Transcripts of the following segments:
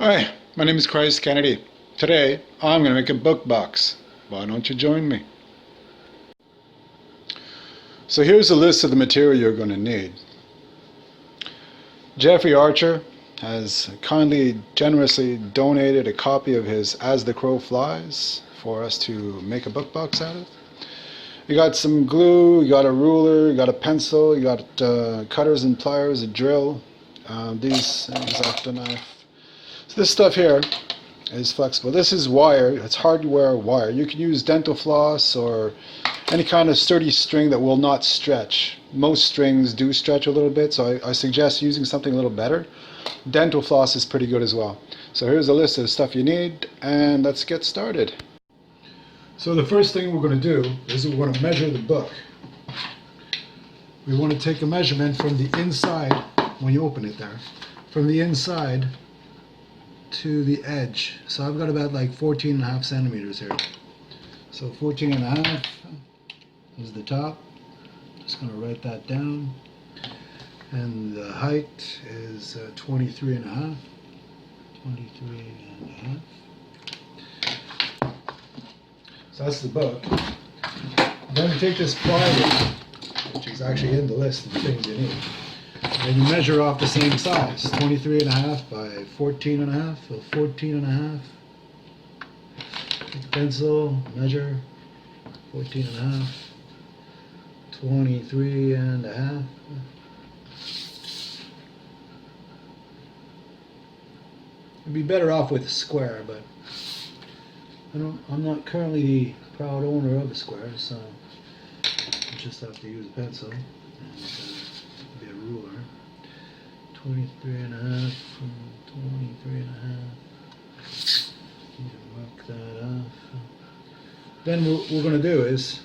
Hi, my name is Christ Kennedy. Today, I'm going to make a book box. Why don't you join me? So here's a list of the material you're going to need. Jeffrey Archer has kindly, generously donated a copy of his As the Crow Flies for us to make a book box out of. You got some glue, you got a ruler, you got a pencil, you got cutters and pliers, a drill, these X-Acto knife. So this stuff here is flexible. This is wire. It's hardware wire. You can use dental floss or any kind of sturdy string that will not stretch. Most strings do stretch a little bit, so I suggest using something a little better. Dental floss is pretty good as well. So here's a list of the stuff you need, and let's get started. So the first thing we're going to do is we're going to measure the book. We want to take a measurement from the inside, when you open it there, from the inside to the edge. So I've got about like 14.5 centimeters here. So 14.5 is the top. Just going to write that down. And the height is 23.5. 23.5. So that's the book. Then we take this plywood, which is actually in the list of the things you need. And you measure off the same size, 23.5 by 14.5, so 14.5. Take the pencil, measure, 14.5, 23.5. You'd be better off with a square, but I'm not currently the proud owner of a square, so I just have to use a pencil and be a ruler. 23.5 from 23.5. You can mark that off. Then what we're going to do is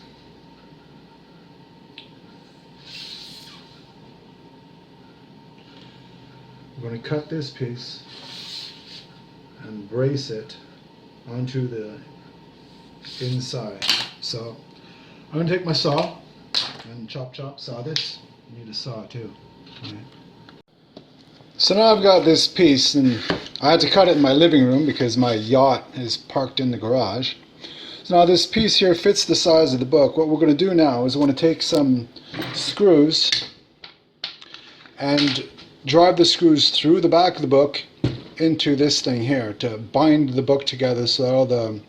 we're going to cut this piece and brace it onto the inside. So I'm going to take my saw and chop, saw this. You need a saw too. Right. So now I've got this piece, and I had to cut it in my living room because my yacht is parked in the garage. So now this piece here fits the size of the book. What we're going to do now is we're going to take some screws and drive the screws through the back of the book into this thing here to bind the book together so that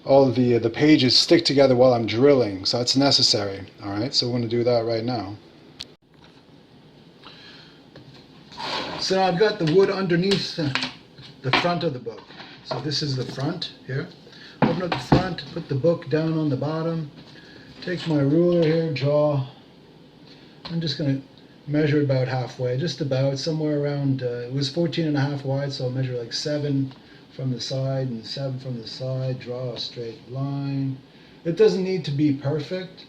all the pages stick together while I'm drilling. So that's necessary. Alright, so we're going to do that right now. So now I've got the wood underneath the front of the book. So this is the front here. Open up the front, put the book down on the bottom, take my ruler here, draw. I'm just going to measure about halfway, just about somewhere around, it was 14.5 wide, so I'll measure like 7 from the side and 7 from the side, draw a straight line. It doesn't need to be perfect,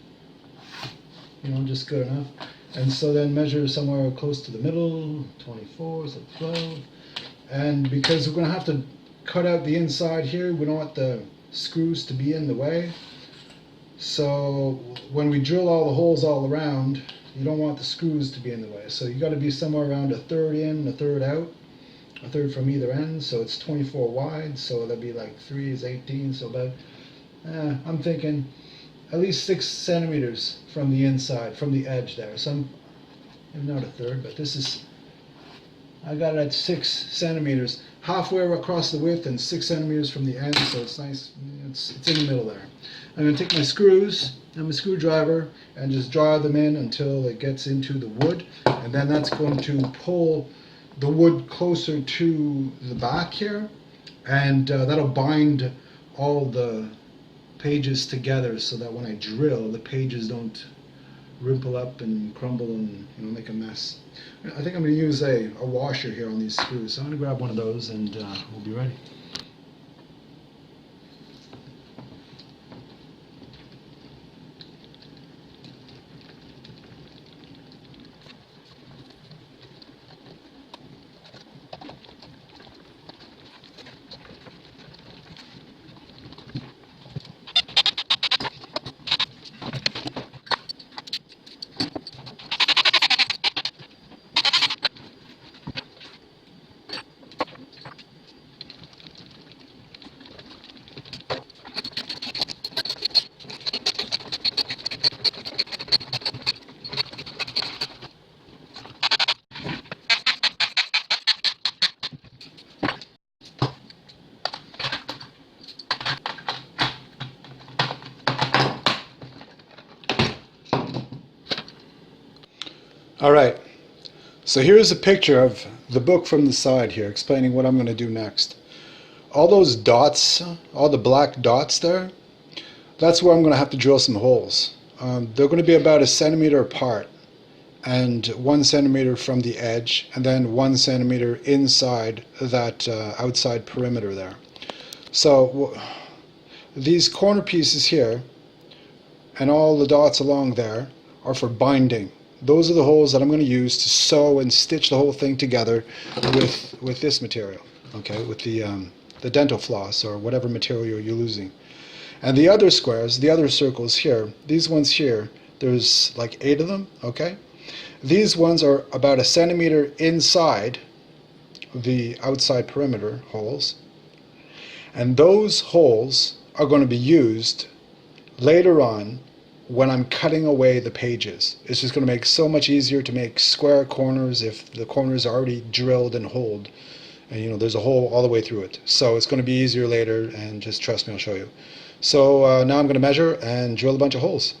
just good enough. And so then measure somewhere close to the middle, 24, so 12. And because we're going to have to cut out the inside here, we don't want the screws to be in the way. So when we drill all the holes all around, you don't want the screws to be in the way. So you got to be somewhere around a third in, a third out, a third from either end. So it's 24 wide, so that'd be like 3 is 18, so about, I'm thinking at least 6 centimeters from the inside, from the edge there. Some, not a third, but this is, I got it at 6 centimeters, halfway across the width and 6 centimeters from the end, so it's nice, it's in the middle there. I'm going to take my screws and my screwdriver and just drive them in until it gets into the wood, and then that's going to pull the wood closer to the back here, and that'll bind all the pages together so that when I drill, the pages don't rimple up and crumble and make a mess. I think I'm going to use a washer here on these screws, so I'm going to grab one of those and we'll be ready. All right, so here's a picture of the book from the side here, explaining what I'm going to do next. All those dots, all the black dots there, that's where I'm going to have to drill some holes. They're going to be about 1 centimeter apart, and 1 centimeter from the edge, and then 1 centimeter inside that outside perimeter there. So these corner pieces here and all the dots along there are for binding. Those are the holes that I'm going to use to sew and stitch the whole thing together with this material, okay, with the dental floss or whatever material you're using. And the other squares, the other circles here, these ones here, there's like 8 of them, okay? These ones are about 1 centimeter inside the outside perimeter holes. And those holes are going to be used later on when I'm cutting away the pages. It's just going to make so much easier to make square corners if the corners are already drilled and holed. And you know, there's a hole all the way through it. So it's going to be easier later, and just trust me, I'll show you. So now I'm going to measure and drill a bunch of holes.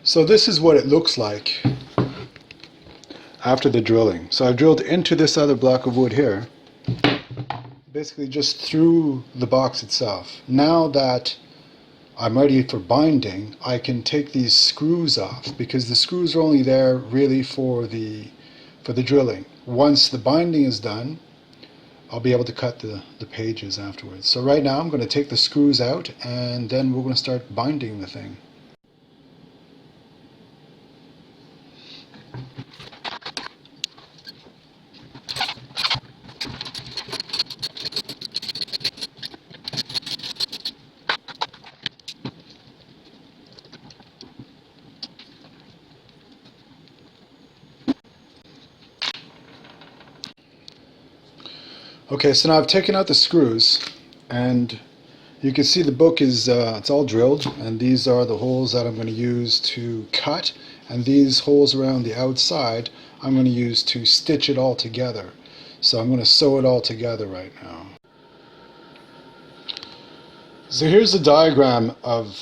So this is what it looks like after the drilling. So I've drilled into this other block of wood here, basically just through the box itself. Now that I'm ready for binding, I can take these screws off, because the screws are only there really for the drilling. Once the binding is done, I'll be able to cut the pages afterwards. So right now I'm going to take the screws out, and then we're going to start binding the thing. Okay, so now I've taken out the screws, and you can see the book is it's all drilled, and these are the holes that I'm going to use to cut, and these holes around the outside I'm going to use to stitch it all together. So I'm going to sew it all together right now. So here's a diagram of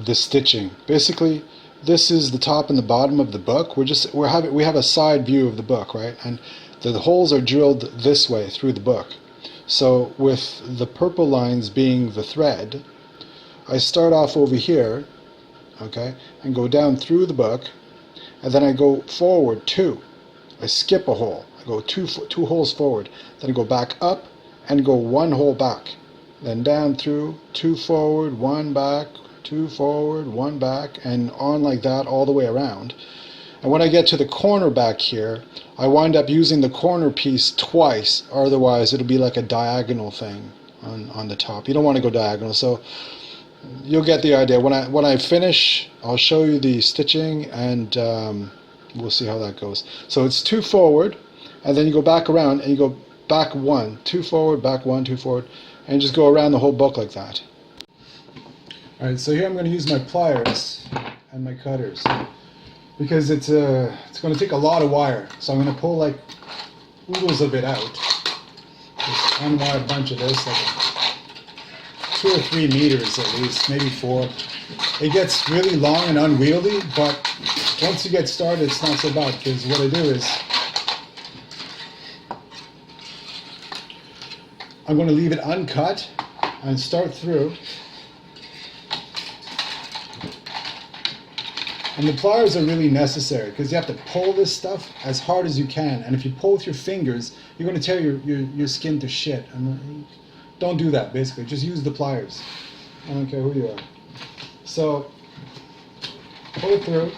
the stitching. Basically, this is the top and the bottom of the book. We have a side view of the book, right? And the holes are drilled this way through the book. So with the purple lines being the thread, I start off over here, okay, and go down through the book, and then I go forward 2. I skip a hole. I go two holes forward, then I go back up and go 1 hole back, then down through, 2 forward, 1 back, 2 forward, 1 back, and on like that all the way around. And when I get to the corner back here, I wind up using the corner piece twice, or otherwise it'll be like a diagonal thing on the top. You don't want to go diagonal, so you'll get the idea. When I finish, I'll show you the stitching, and we'll see how that goes. So it's 2 forward, and then you go back around, and you go back 1, 2 forward, back 1, 2 forward, and just go around the whole book like that. Alright, so here I'm going to use my pliers and my cutters, because it's going to take a lot of wire. So I'm going to pull like oodles of it out. Just unwire a bunch of this, like 2 or 3 meters at least, maybe 4. It gets really long and unwieldy, but once you get started, it's not so bad, because what I do is I'm going to leave it uncut and start through. And the pliers are really necessary because you have to pull this stuff as hard as you can. And if you pull with your fingers, you're going to tear your skin to shit. And don't do that, basically. Just use the pliers. I don't care who you are. So, pull it through.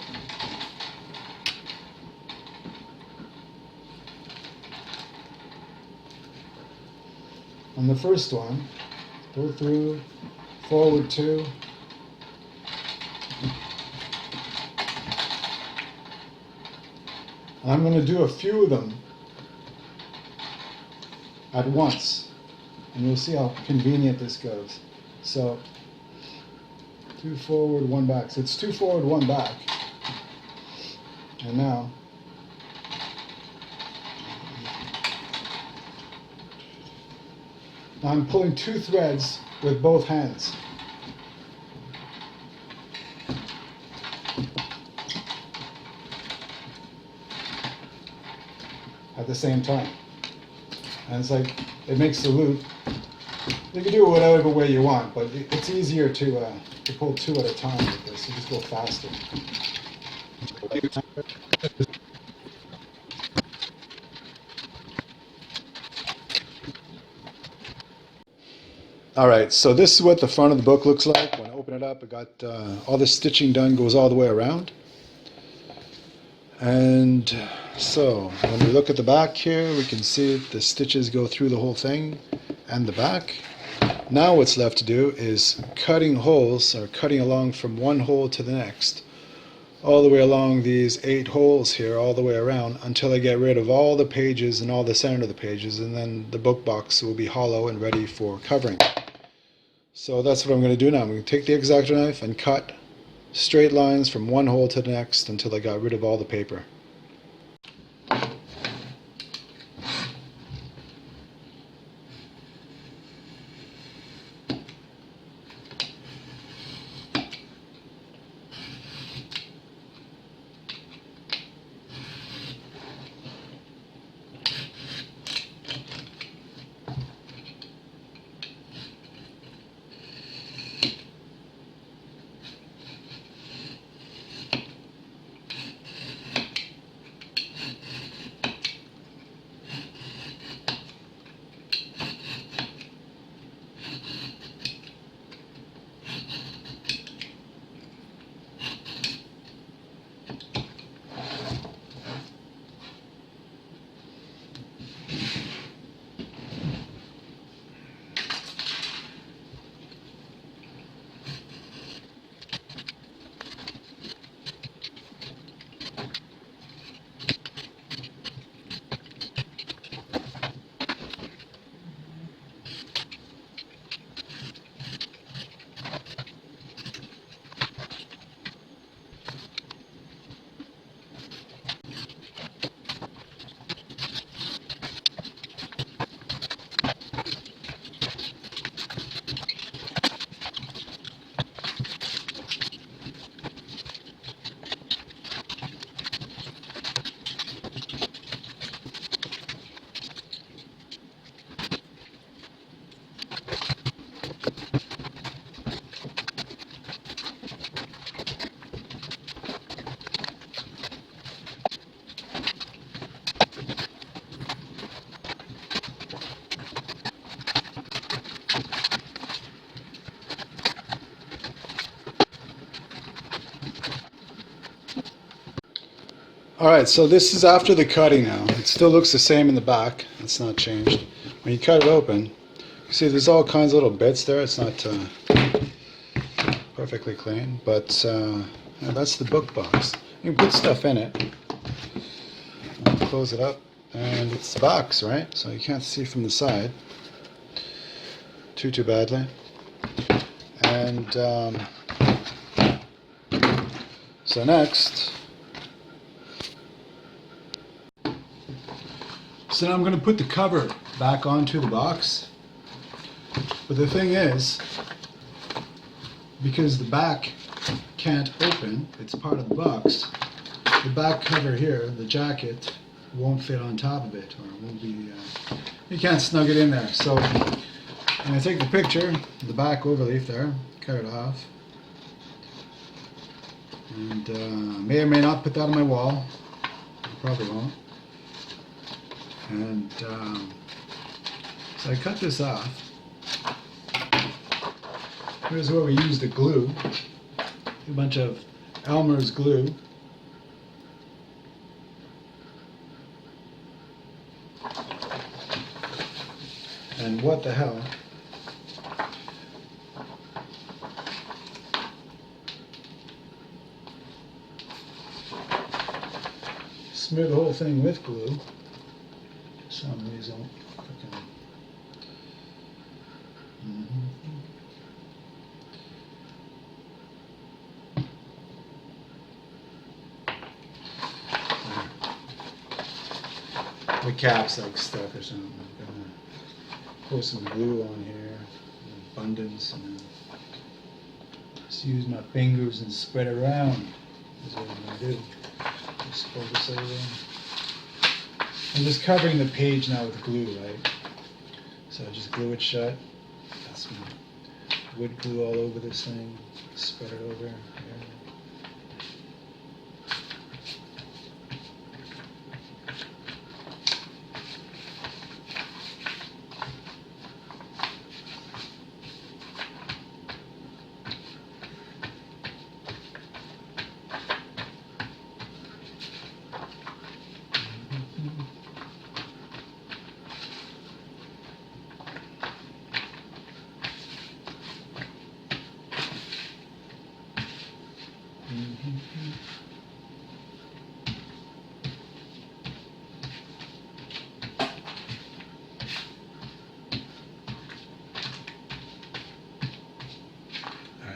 On the first one, go through, forward 2. I'm going to do a few of them at once, and you'll see how convenient this goes. So, 2 forward, 1 back. So it's 2 forward, 1 back. And now, I'm pulling 2 threads with both hands. At the same time. And it's like, it makes the loop. You can do it whatever way you want, but it's easier to pull 2 at a time with this. You just go faster. Alright, so this is what the front of the book looks like. When I open it up, I got all the stitching done, goes all the way around. And so, when we look at the back here, we can see the stitches go through the whole thing and the back. Now what's left to do is cutting holes, or cutting along from one hole to the next, all the way along these 8 holes here, all the way around, until I get rid of all the pages and all the center of the pages, and then the book box will be hollow and ready for covering. So that's what I'm going to do now. I'm going to take the X-Acto knife and cut straight lines from one hole to the next until I got rid of all the paper. Alright, so this is after the cutting now. It still looks the same in the back. It's not changed. When you cut it open, you see there's all kinds of little bits there. It's not perfectly clean, but yeah, that's the book box. You can put stuff in it. Close it up, and it's the box, right? So you can't see from the side too badly. And so next, so now I'm going to put the cover back onto the box. But the thing is, because the back can't open, it's part of the box, the back cover here, the jacket, won't fit on top of it, or it won't be, you can't snug it in there. So I'm going to take the picture, the back overleaf there, cut it off. And may or may not put that on my wall. Probably won't. And so I cut this off. Here's where we use the glue. A bunch of Elmer's glue. And what the hell? Smear the whole thing with glue. For some reason. The cap's like stuck or something. I'm gonna pour some glue on here in abundance and then just use my fingers and spread it around. That's what I'm gonna do. Just fold this over. I'm just covering the page now with glue, right? So I just glue it shut. That's some wood glue all over this thing. Spread it over here.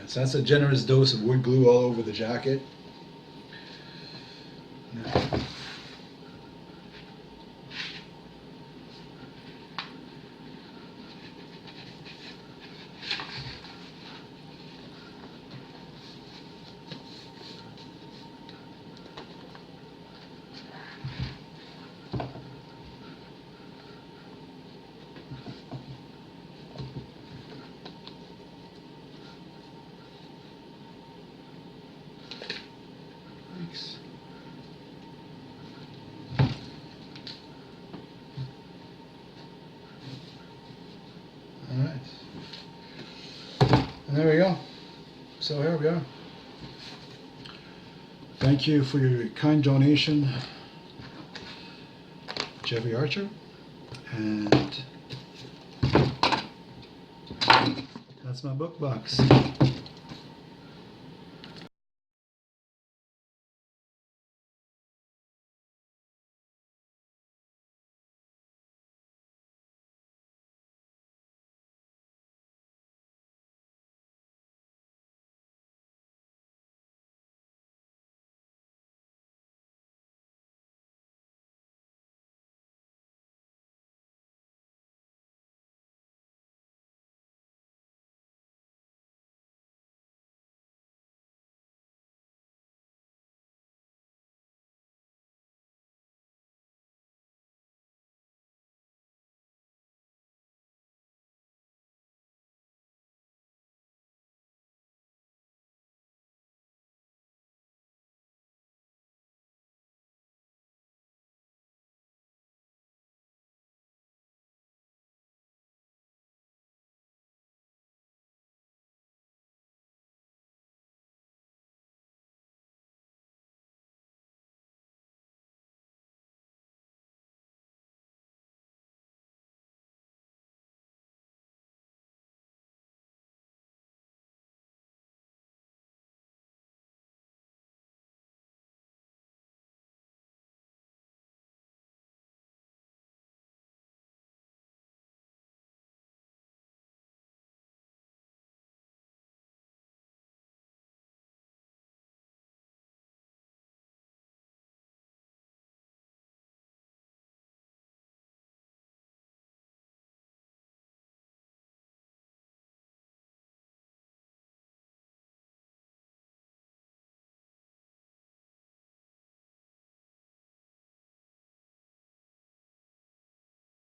So that's a generous dose of wood glue all over the jacket. Now, all right. And there we go. So here we are. Thank you for your kind donation, Jeffrey Archer. And that's my book box.